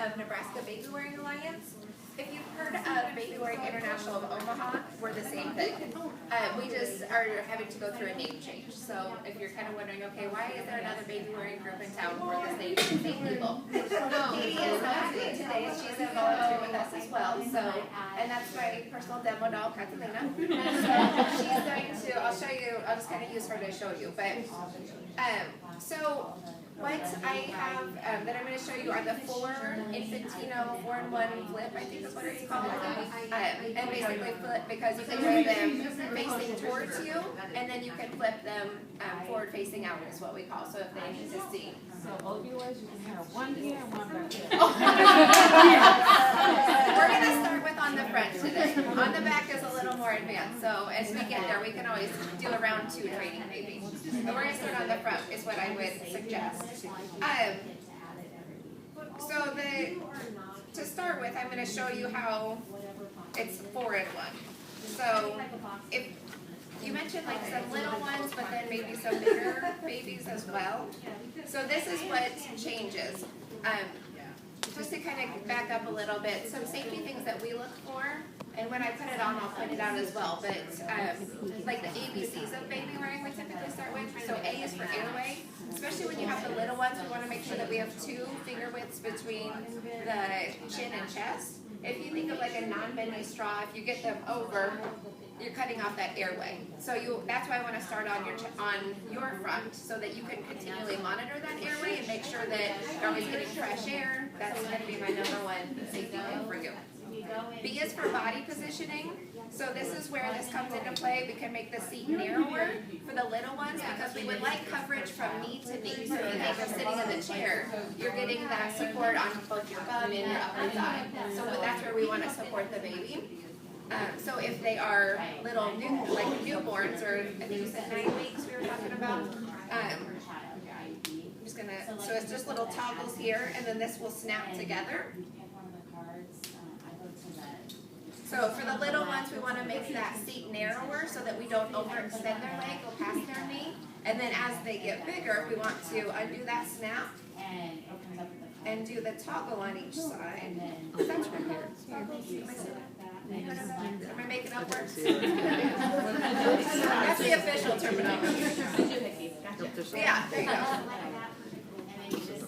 of Nebraska Baby Wearing Alliance. If you've heard of Baby Wearing International of Omaha, we're the same thing. We just are having to go through a name change. So if you're kind of wondering, okay, why is there another baby wearing group in town? We're the same people. Katie is not today. She's a volunteer with us as well. So, and that's my personal demo doll, Catalina. So she's going to, I'll show you, I'll just kind of use her to show you. But so what I have that I'm going to show you are the 4 Infantino 4-in-1 flip, I think is what it's called. And basically flip because you can wear them facing towards you, and then you can flip them forward facing out is what we call. So if they need to see. So both viewers, you can have one here and one back here. We're going to start with on the front today. On the back is a little more advanced. So as we get there, we can always do a round 2 training maybe. But we're going to start on the front is what I would suggest. So to start with, I'm going to show you how it's 4-in-1. So if you mentioned like some little ones, but then maybe some bigger babies as well. So this is what changes. Just to kind of back up a little bit, some safety things that we look for, and when I put it on, I'll point it out as well, but like the ABCs of baby wearing we typically start with. So A is for airway, especially when you have the little ones, we want to make sure that we have 2 finger widths between the chin and chest. If you think of like a non-bending straw, if you get them over, you're cutting off that airway. So that's why I want to start on your front so that you can continually monitor that airway and make sure that you're always getting fresh air. That's going to be my #1 safety thing for you. B is for body positioning. So this is where this comes into play. We can make the seat narrower for the little ones because we would like coverage from knee to knee. So if you think of sitting in the chair, you're getting that support on both your bum and your upper thigh. So that's where we want to support the baby. So if they are little newborns, or I think you said 9 weeks we were talking about, I'm just gonna, so it's just little toggles here, and then this will snap together. So for the little ones, we want to make that seat narrower so that we don't overextend their leg, go past their knee. And then as they get bigger, we want to undo that snap and do the toggle on each side. Oh, that's right here. Am I making up words? That's the official terminology. Yeah, there you go.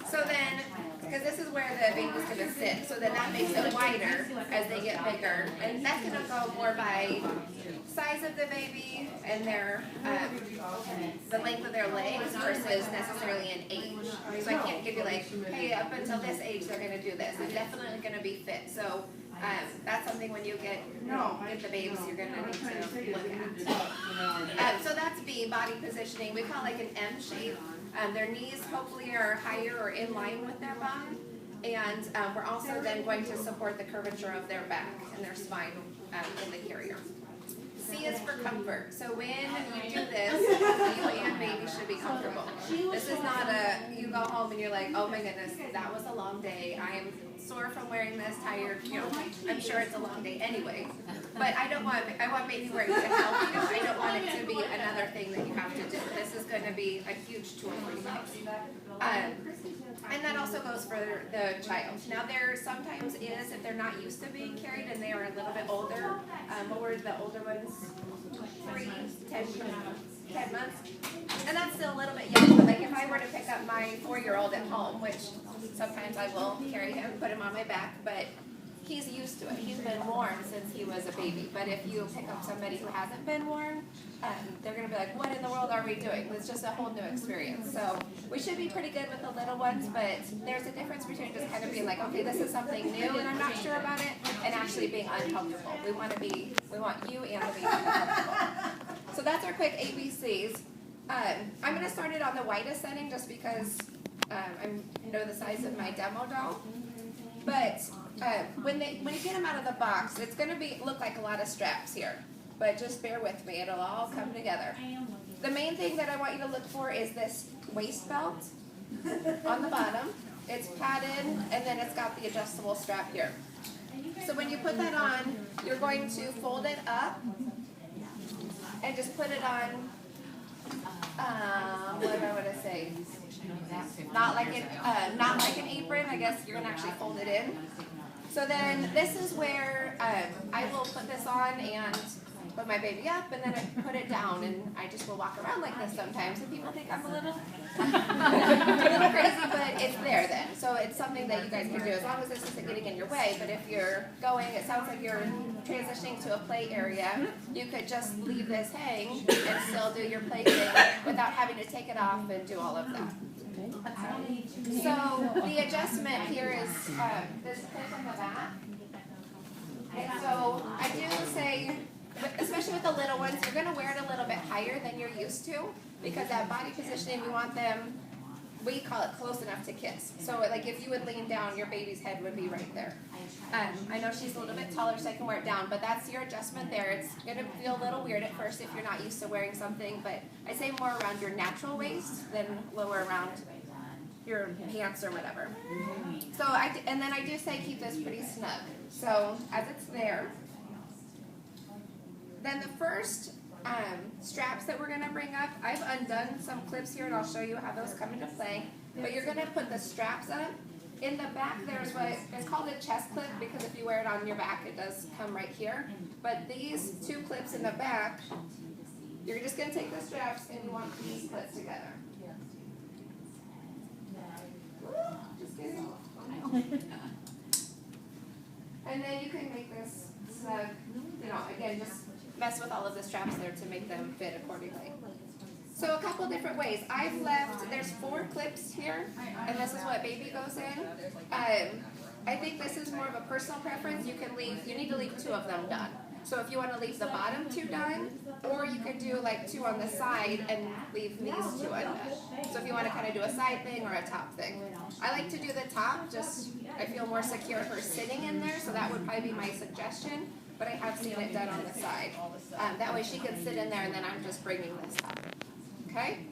So then, because this is where the baby's going to sit, so then that makes it wider as they get bigger. And that's going to go more by size of the baby and their the length of their legs versus necessarily an age. So I can't give you like, hey, up until this age they're going to do this. They're definitely going to be fit. So that's something when you get the babies you're going to need to look at. So that's B, body positioning. We call it like an M shape. Their knees hopefully are higher or in line with their bum. And we're also then going to support the curvature of their back and their spine in the carrier. C is for comfort. So when you do this, you and baby should be comfortable. This is not you go home and you're like, oh my goodness, that was a long day. I am sore from wearing this, tired, I'm sure it's a long day anyway. But I want baby wearing to help you. I don't want it to be another thing that you have to do. This is going to be a huge tool for you guys. And that also goes for the child. Now there sometimes is, if they're not used to being carried and they are a little bit older, what were the older ones? 10 months. And that's still a little bit young, but like if I were to pick up my 4-year-old at home, which sometimes I will carry him, put him on my back, but he's used to it. He's been worn since he was a baby. But if you pick up somebody who hasn't been worn, they're going to be like, what in the world are we doing? It's just a whole new experience. So we should be pretty good with the little ones, but there's a difference between just kind of being like, okay, this is something new and I'm not sure about it, and actually being uncomfortable. We want you and the baby to be comfortable. So that's our quick ABCs. I'm going to start it on the widest setting just because I know the size of my demo doll. But when you get them out of the box, it's going to look like a lot of straps here. But just bear with me. It'll all come together. The main thing that I want you to look for is this waist belt on the bottom. It's padded, and then it's got the adjustable strap here. So when you put that on, you're going to fold it up and just put it on, what do I want to say? Not like an apron, I guess you're gonna actually fold it in. So then this is where I will put this on and put my baby up, and then I put it down, and I just will walk around like this sometimes, and people think I'm a little crazy, but it's there then. So it's something that you guys can do as long as this isn't getting in your way. But if you're going, it sounds like you're transitioning to a play area, you could just leave this hang and still do your play thing without having to take it off and do all of that. So the adjustment here is this clip in the back. And so I do say, especially with the little ones, you're going to wear it a little bit higher than you're used to, because that body positioning, we want them, we call it close enough to kiss. So like if you would lean down, your baby's head would be right there. I know she's a little bit taller, so I can wear it down, but that's your adjustment there. It's going to feel a little weird at first if you're not used to wearing something, but I say more around your natural waist than lower around your pants or whatever. So and then I do say keep this pretty snug. So as it's there, then the first straps that we're going to bring up, I've undone some clips here and I'll show you how those come into play. But you're going to put the straps up. In the back there's what is called a chest clip, because if you wear it on your back it does come right here. But these two clips in the back, you're just going to take the straps and you want these clipped together. Just kidding. And then you can make this snug, again, just mess with all of the straps there to make them fit accordingly. So a couple different ways. I've left, there's 4 clips here, and this is what baby goes in. I think this is more of a personal preference. You need to leave 2 of them done. So if you want to leave the bottom 2 done, or you could do like 2 on the side and leave these 2 undone. So if you want to kind of do a side thing or a top thing. I like to do the top, just I feel more secure her sitting in there, so that would probably be my suggestion. But I have seen it done on the side. That way she can sit in there and then I'm just bringing this up. Okay?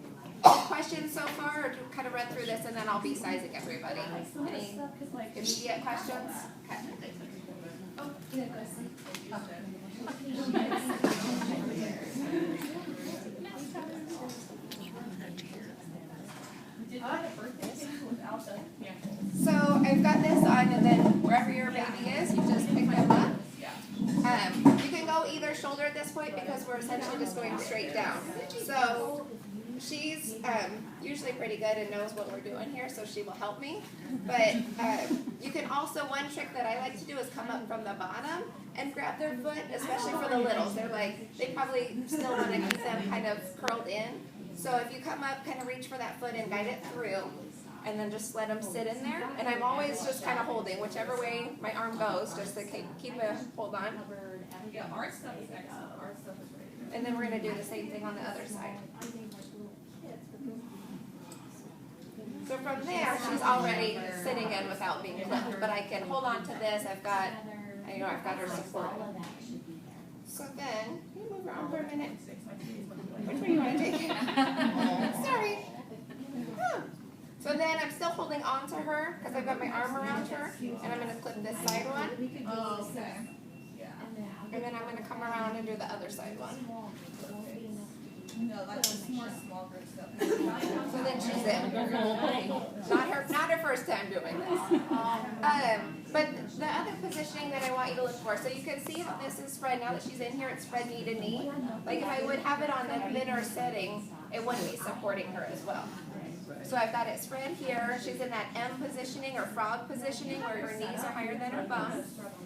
Questions so far, or kind of run through this and then I'll be sizing everybody? Any immediate questions? Okay. Oh, so I've got this on, and then wherever your baby is, you just pick them up. You can go either shoulder at this point because we're essentially just going straight down. So she's usually pretty good and knows what we're doing here, so she will help me. But you can also, one trick that I like to do is come up from the bottom and grab their foot, especially for the littles. They probably still want to keep them kind of curled in. So if you come up, kind of reach for that foot and guide it through, and then just let them sit in there. And I'm always just kind of holding, whichever way my arm goes, just to keep a hold on. Yeah, our stuff is excellent. Our stuff is ready. And then we're going to do the same thing on the other side. So from there, she's already sitting in without being clipped, but I can hold on to this. I've got her support. So then, can you move around for a minute? Which way do you want to take it? Sorry. So then I'm still holding on to her because I've got my arm around her, and I'm going to clip this side one. Oh, okay. Yeah. And then I'm going to come around and do the other side one. No, that's more small group stuff. So then she's in. Not her first time doing this. But the other positioning that I want you to look for, so you can see how this is spread. Now that she's in here, it's spread knee to knee. Like if I would have it on the thinner setting, it wouldn't be supporting her as well. So I've got it spread here. She's in that M positioning or frog positioning where her knees are higher than her bum.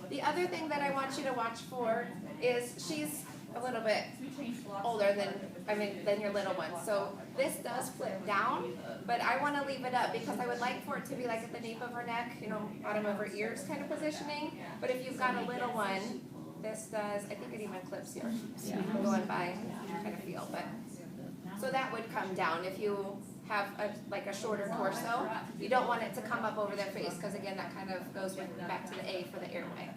The other thing that I want you to watch for is she's a little bit older than your little one. So this does flip down, but I want to leave it up because I would like for it to be like at the nape of her neck, bottom of her ears kind of positioning. But if you've got a little one, this does, I think it even clips here. I'm going by kind of feel, but so that would come down if you have a shorter torso. You don't want it to come up over their face because again that kind of goes back to the A for the airway.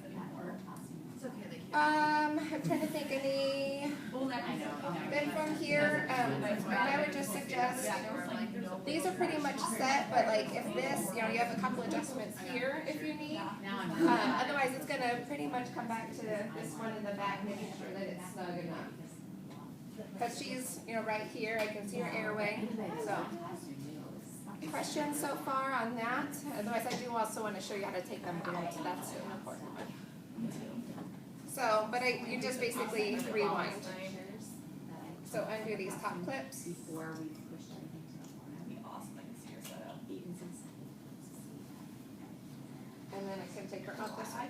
I'm trying to think any. Then from here, I would just suggest these are pretty much set, but like if this, you have a couple adjustments here if you need. Otherwise, it's gonna pretty much come back to this one in the back, making sure that it's snug enough. Because she's, right here, I can see her airway. So questions so far on that? Otherwise, I do also want to show you how to take them out. That's an important one. So, but you just basically rewind. So undo these top clips. Before we pushed everything to the floor. That'd be awesome, I can see your setup. And then I can take her out this way.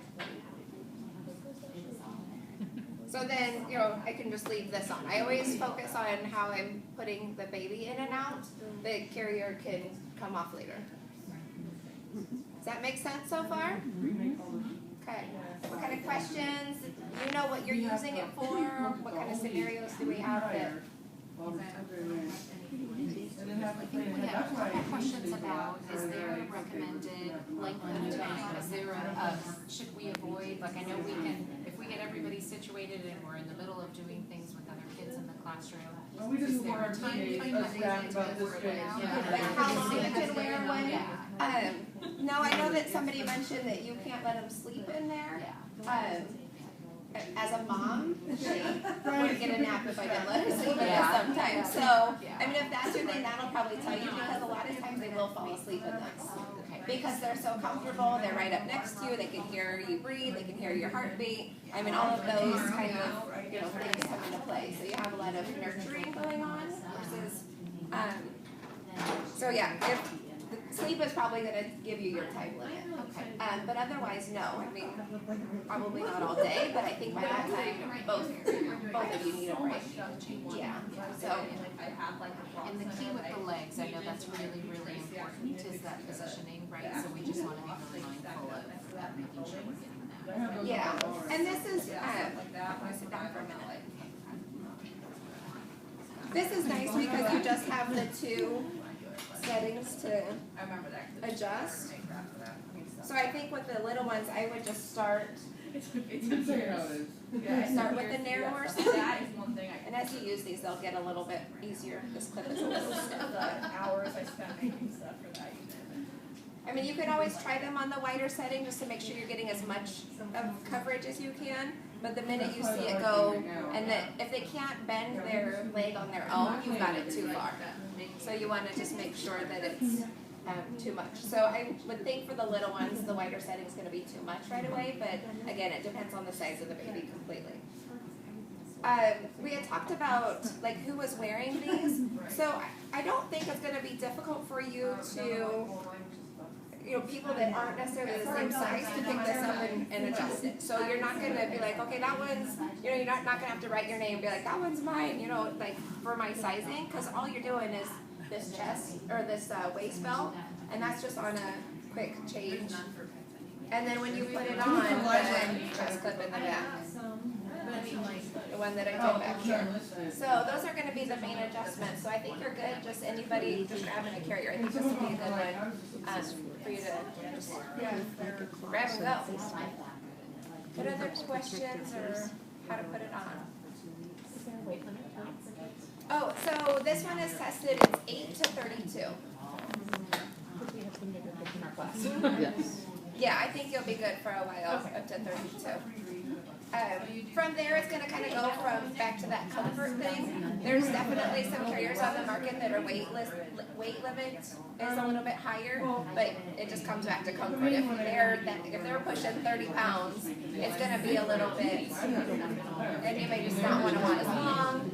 So then, I can just leave this on. I always focus on how I'm putting the baby in and out. The carrier can come off later. Does that make sense so far? Okay. What kind of questions? You know what you're using it for? What kind of scenarios do we have that? We have questions about, is there a recommended length of time? Is there should we avoid, like I know we can, if we get everybody situated and we're in the middle of doing things with other kids in the classroom, is there a time frame that we need to work around? Like how long you can wear one? No, I know that somebody mentioned that you can't let them sleep in there. As a mom, she would get a nap if I didn't let her sleep in there sometimes. So, I mean, if that's your thing, that'll probably tell you, because a lot of times they will fall asleep in this. Because they're so comfortable, they're right up next to you, they can hear you breathe, they can hear your heartbeat. I mean, all of those kind of, things come into play. So you have a lot of nurturing going on versus, so yeah, if sleep is probably going to give you your time limit. Okay. But otherwise, no. I mean, probably not all day, but I think by that time, both of you need a break. Yeah. So. And the key with the legs, I know that's really, really important, is that positioning, right? So we just want to be really mindful of making sure we're getting that. Yeah. And this is, I want to sit down for a minute. This is nice because you just have the two settings to adjust. So I think with the little ones, I would just start with the narrower side. And as you use these, they'll get a little bit easier. This clip is a little stiff. Hours I spent making stuff for that unit. I mean, you can always try them on the wider setting just to make sure you're getting as much of coverage as you can. But the minute you see it go, and that if they can't bend their leg on their own, you've got it too far. So you want to just make sure that it's too much. So I would think for the little ones, the wider setting is going to be too much right away. But again, it depends on the size of the baby completely. We had talked about like who was wearing these. So I don't think it's going to be difficult for you to, people that aren't necessarily the same size to pick this up and adjust it. So you're not going to be like, okay, that one's, you're not going to have to write your name and be like, that one's mine, like for my sizing, because all you're doing is this chest, or this waist belt, and that's just on a quick change. And then when you put it on, then chest clip in the back. The one that I did back here. So those are going to be the main adjustments. So I think you're good. Just anybody just grabbing a carrier. I think this would be a good one for you to just grab and go. What other questions or how to put it on? Oh, so this one is tested. It's 8 to 32. Yes. Yeah, I think you'll be good for a while, up to 32. From there, it's going to kind of go from back to that comfort thing. There's definitely some carriers on the market that are weight limit is a little bit higher, but it just comes back to comfort. If they're pushing 30 pounds, it's going to be a little bit, and you may just not want as long.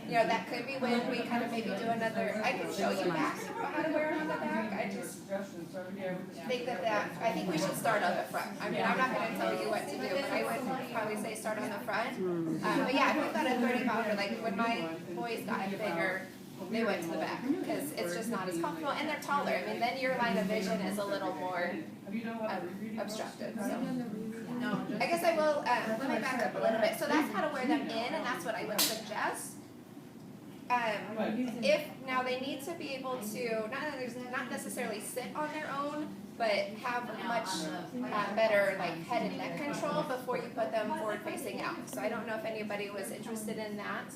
That could be when we kind of maybe do another. I can show you back how to wear it on the back. I just think I think we should start on the front. I mean, I'm not going to tell you what to do, but I would probably say start on the front. But yeah, if we've got a 30-pounder, like when my boys got bigger, they went to the back because it's just not as comfortable, and they're taller. I mean, then your line of vision is a little more obstructed. So. I guess I will, let me back up a little bit. So that's how to wear them in, and that's what I would suggest. If now they need to be able to, not necessarily sit on their own, but have much better like head and neck control before you put them forward facing out. So I don't know if anybody was interested in that.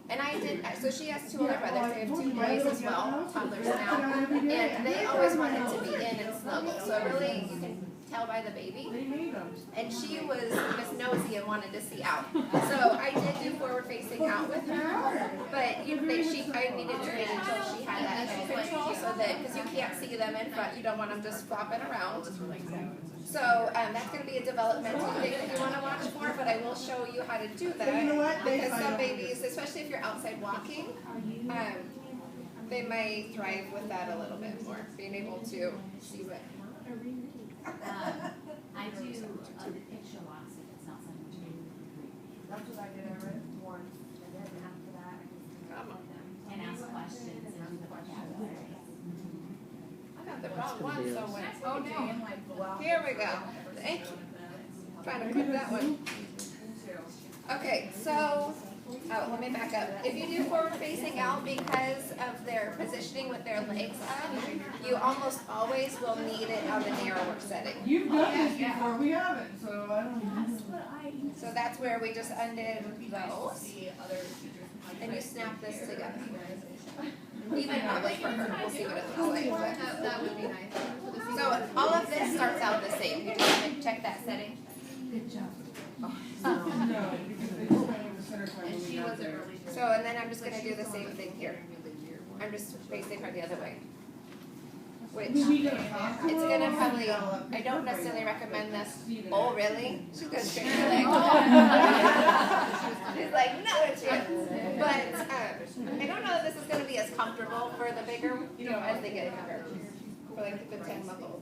And I did, so she has two older brothers, they have 2 boys as well, toddlers now, and they always wanted to be in and snuggle. So really, you can tell by the baby. They made them. And she was Miss Nosy and wanted to see out. So I did do forward facing out with her, but I needed to wait until she had that head control so that, because you can't see them in front, you don't want them just flopping around. So that's going to be a developmental thing that you want to watch for, but I will show you how to do that. You know what? Because some babies, especially if you're outside walking, they may thrive with that a little bit more, being able to see what. I do picture walks if it's not something to do. That's what I did, I read once, and then after that, I Come on. And ask questions and do the vocabulary. I got the wrong one, so when, oh no. and like go out. Here we go. Thank you. Trying to put that one. Okay, so, let me back up. If you do forward facing out because of their positioning with their legs up, you almost always will need it on the narrower setting. You've done this before, we haven't, so I don't. So that's where we just undid those, See other teachers. and you snap this together. Even probably for her, we'll see what it looks like. That would be nice. So all of this starts out the same. You just want to check that setting. No, because they just went in the center time when we got there. So, and then I'm just gonna do the same thing here. I'm just facing her the other way. Which, We need to talk to it's her. gonna probably, I don't necessarily recommend this. Oh, really? She goes straight to like, she's like, no chance. But, I don't know if this is gonna be as comfortable for the bigger, as they get younger. For like the 10-month-old.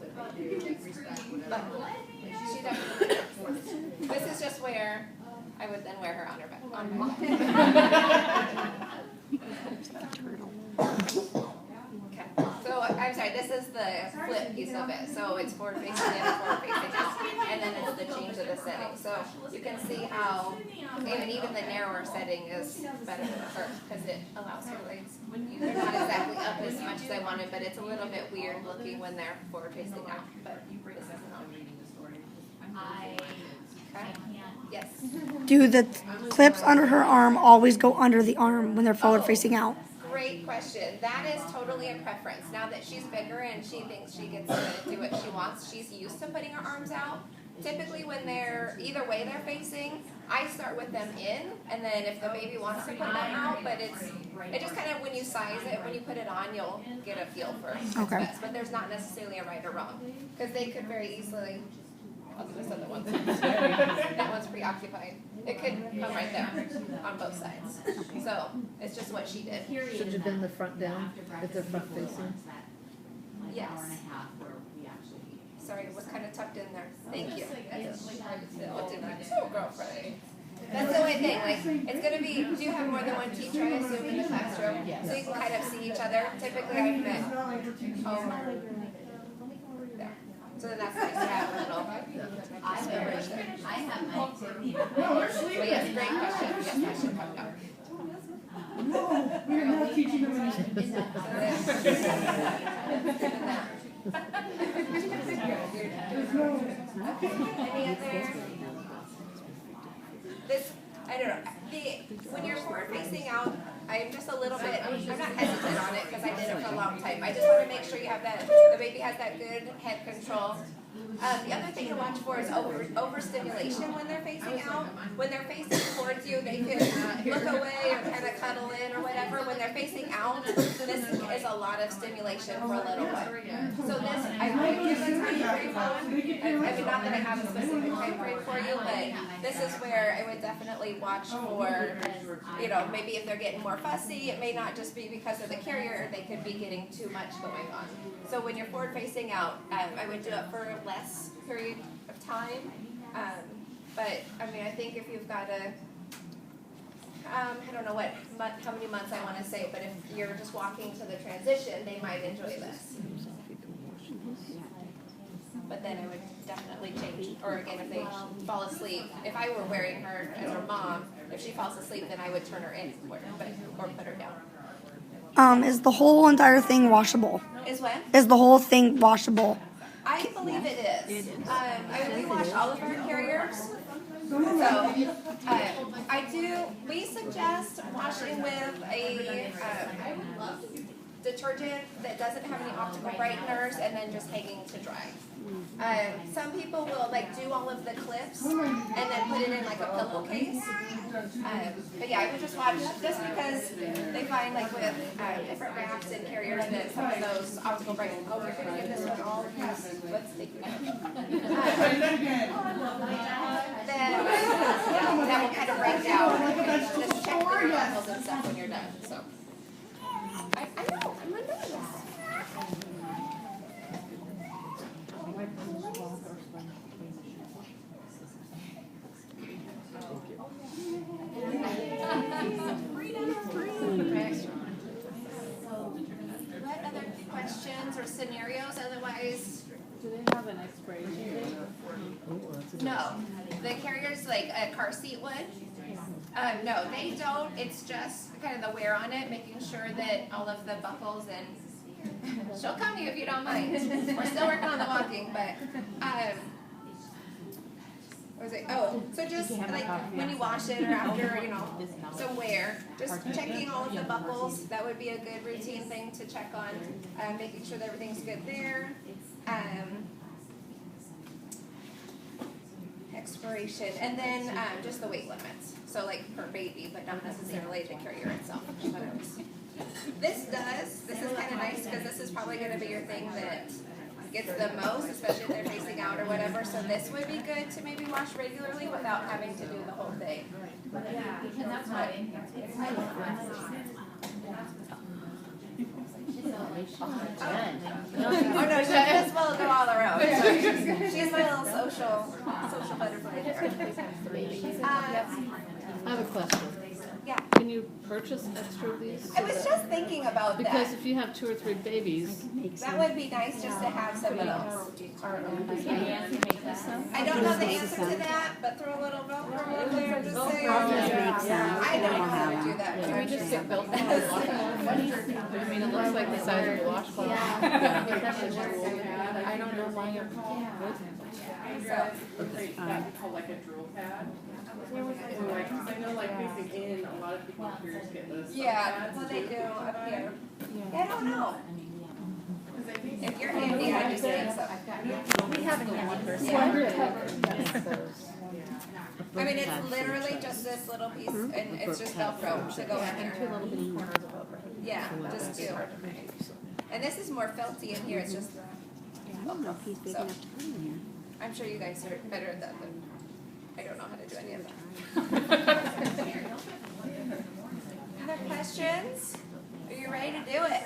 But she definitely, this is just where I would then wear her on her back. Okay. So I'm sorry, this is the flip piece of it. So it's forward facing in and forward facing out. And then it's the change of the setting. So you can see how even the narrower setting is better for her because it allows her legs. They're not exactly up as much as I wanted, but it's a little bit weird looking when they're forward facing out. But this is not. I can't. Yes. Do the clips under her arm always go under the arm when they're forward facing out? Great question. That is totally a preference. Now that she's bigger and she thinks she gets to do what she wants, she's used to putting her arms out. Typically when they're, either way they're facing, I start with them in, and then if the baby wants to put them out, but it just kind of, when you size it, when you put it on, you'll get a feel for what's Okay. best. But there's not necessarily a right or wrong, because they could very easily, I'll do this other one. That one's preoccupied. It could come right there on both sides. So it's just what she did. Should you bend the front down if they're front facing? Yes. Hour and a half where we actually. Sorry, it was kind of tucked in there. Thank you. What did I do, girlfriend? That's the only thing, like, it's gonna be, do you have more than one teacher, I assume, in the classroom? So you can kind of see each other. Typically, I've met over there. So then that's nice to have a little coverage there. I have mine too. No, they're But sleeping. yes, great question. Yes, that should come down. No, we're not teaching them anything. Any other? This, I don't know, when you're forward facing out, I'm just a little bit, I'm not hesitant on it because I did it for a long time. I just want to make sure you have that, the baby has that good head control. The other thing to watch for is overstimulation when they're facing out. When they're facing towards you, they can look away or kind of cuddle in or whatever. When they're facing out, this is a lot of stimulation for a little one. So this, I would give a time frame on. I mean, not that I have a specific time frame for you, but this is where I would definitely watch for, maybe if they're getting more fussy, it may not just be because of the carrier, they could be getting too much going on. So when you're forward facing out, I would do it for less period of time. But I mean, I think if you've got I don't know how many months I want to say, but if you're just walking to the transition, they might enjoy this. But then I would definitely change, or again, if they fall asleep, if I were wearing her as her mom, if she falls asleep, then I would turn her in or put her down. Is the whole entire thing washable? Is what? Is the whole thing washable? I believe it is. We wash all of our carriers. So, we suggest washing with a detergent that doesn't have any optical brighteners and then just hanging to dry. Some people will like do all of the clips and then put it in like a pillowcase. But yeah, I would just watch just because they find like with different wraps and carriers that some of those optical brighteners. Oh, we're gonna give this one all yes. Let's take it. Then that will kind of break down. Just check your levels and stuff when you're done. So I know I'm a nerd. What other questions or scenarios otherwise? Do they have an expiration date? No. The carriers like a car seat would? No, they don't. It's just kind of the wear on it, making sure that all of the buckles and she'll come to you if you don't mind. We're still working on the walking, but what was it? Oh, so just like when you wash it or after, so wear. Just checking all of the buckles. That would be a good routine thing to check on. Making sure that everything's good there. Expiration, and then just the weight limits. So like per baby, but not necessarily the carrier itself. This is kind of nice because this is probably going to be your thing that gets the most, especially if they're facing out or whatever. So this would be good to maybe wash regularly without having to do the whole thing. And that's why Oh no, she just will go all her own. Sorry. She's my little social butterfly there. I have a question. Yeah. Can you purchase extra of these? I was just thinking about Because that. if you have 2 or 3 babies, That would be nice just to have some of those. I don't know the answer to that, but throw a little Velcro in there, just say. I don't know how to do that. can we just get built? I mean, it looks like the size of a washcloth. I don't know why you're That called like a drool pad. Or like, 'cause I know like facing in, a lot of people here get those. Yeah, well they do up here. I don't know. 'Cause I think If you're handy, I just think so. We have a handy person. I mean, it's literally just this little piece, and it's just Velcro to go in And 2 there. little bitty corners of Velcro. Yeah, just 2. And this is more felty in here, it's just Velcro. So, I'm sure you guys are better at that than, I don't know how to do any of that. Other questions? Are you ready to do it?